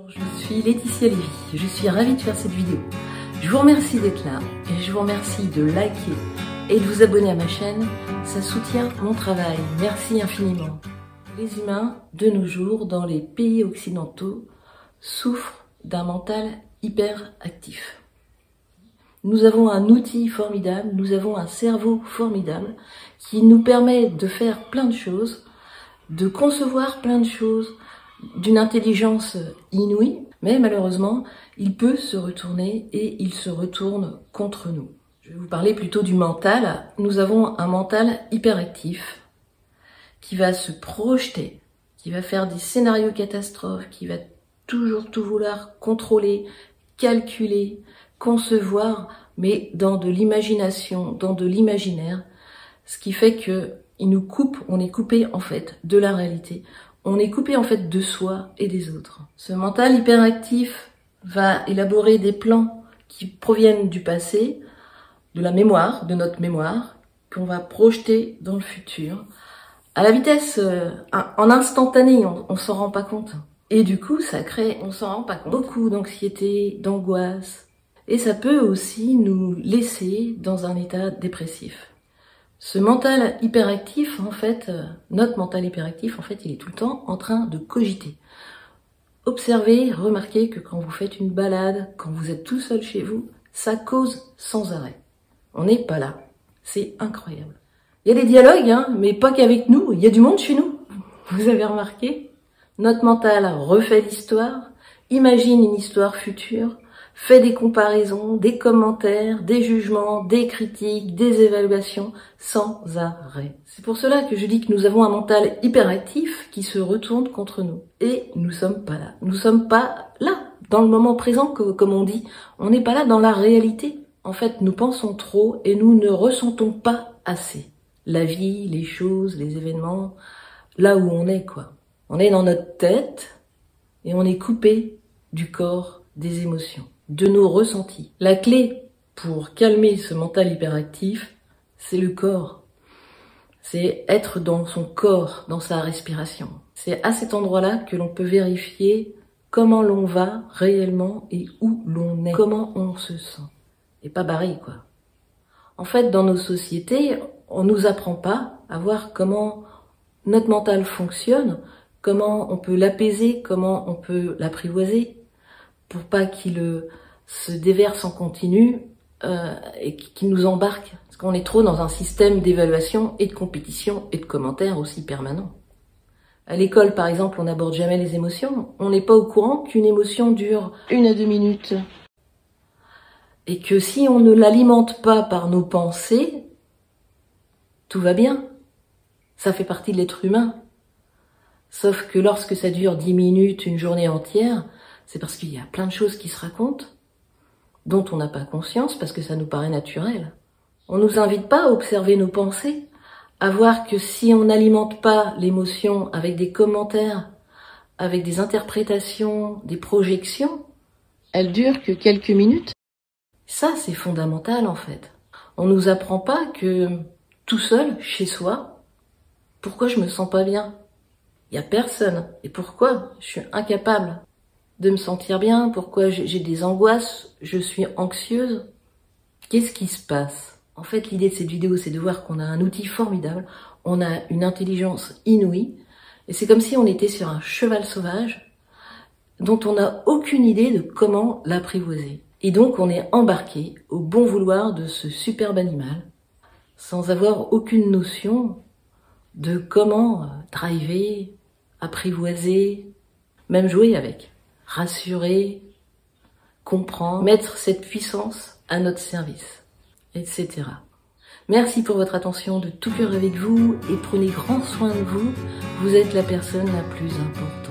Je suis Laetitia Lévy, je suis ravie de faire cette vidéo. Je vous remercie d'être là et je vous remercie de liker et de vous abonner à ma chaîne, ça soutient mon travail, merci infiniment. Les humains, de nos jours, dans les pays occidentaux, souffrent d'un mental hyperactif. Nous avons un outil formidable, nous avons un cerveau formidable qui nous permet de faire plein de choses, de concevoir plein de choses, d'une intelligence inouïe, mais malheureusement, il peut se retourner et il se retourne contre nous. Je vais vous parler plutôt du mental. Nous avons un mental hyperactif qui va se projeter, qui va faire des scénarios catastrophes, qui va toujours tout vouloir contrôler, calculer, concevoir, mais dans de l'imagination, dans de l'imaginaire, ce qui fait que il nous coupe, on est coupé en fait de la réalité. On est coupé en fait de soi et des autres. Ce mental hyperactif va élaborer des plans qui proviennent du passé, de la mémoire, de notre mémoire, qu'on va projeter dans le futur. À la vitesse, en instantané, on s'en rend pas compte. Et du coup, ça crée, on s'en rend pas compte, beaucoup d'anxiété, d'angoisse. Et ça peut aussi nous laisser dans un état dépressif. Ce mental hyperactif, en fait, notre mental hyperactif, en fait, il est tout le temps en train de cogiter. Observez, remarquez que quand vous faites une balade, quand vous êtes tout seul chez vous, ça cause sans arrêt. On n'est pas là. C'est incroyable. Il y a des dialogues, hein, mais pas qu'avec nous. Il y a du monde chez nous. Vous avez remarqué? Notre mental refait l'histoire, imagine une histoire future, fait des comparaisons, des commentaires, des jugements, des critiques, des évaluations, sans arrêt. C'est pour cela que je dis que nous avons un mental hyperactif qui se retourne contre nous. Et nous sommes pas là. Nous sommes pas là, dans le moment présent, comme on dit. On n'est pas là dans la réalité. En fait, nous pensons trop et nous ne ressentons pas assez. La vie, les choses, les événements, là où on est, quoi. On est dans notre tête et on est coupé du corps, des émotions, de nos ressentis. La clé pour calmer ce mental hyperactif, c'est le corps. C'est être dans son corps, dans sa respiration. C'est à cet endroit-là que l'on peut vérifier comment l'on va réellement et où l'on est, comment on se sent. Et pas barré, quoi. En fait, dans nos sociétés, on nous apprend pas à voir comment notre mental fonctionne, comment on peut l'apaiser, comment on peut l'apprivoiser, pour pas qu'il se déverse en continu et qu'il nous embarque. Parce qu'on est trop dans un système d'évaluation et de compétition et de commentaires aussi permanents. À l'école, par exemple, on n'aborde jamais les émotions. On n'est pas au courant qu'une émotion dure 1 à 2 minutes. Et que si on ne l'alimente pas par nos pensées, tout va bien. Ça fait partie de l'être humain. Sauf que lorsque ça dure 10 minutes, une journée entière, c'est parce qu'il y a plein de choses qui se racontent, dont on n'a pas conscience parce que ça nous paraît naturel. On nous invite pas à observer nos pensées, à voir que si on n'alimente pas l'émotion avec des commentaires, avec des interprétations, des projections, elle dure que quelques minutes. Ça, c'est fondamental en fait. On nous apprend pas que tout seul, chez soi, pourquoi je me sens pas bien? Il y a personne. Et pourquoi je suis incapable de me sentir bien? Pourquoi j'ai des angoisses? Je suis anxieuse? Qu'est-ce qui se passe? En fait, l'idée de cette vidéo, c'est de voir qu'on a un outil formidable, on a une intelligence inouïe, et c'est comme si on était sur un cheval sauvage dont on n'a aucune idée de comment l'apprivoiser. Et donc, on est embarqué au bon vouloir de ce superbe animal, sans avoir aucune notion de comment driver, apprivoiser, même jouer avec, rassurer, comprendre, mettre cette puissance à notre service, etc. Merci pour votre attention de tout cœur avec vous et prenez grand soin de vous. Vous êtes la personne la plus importante.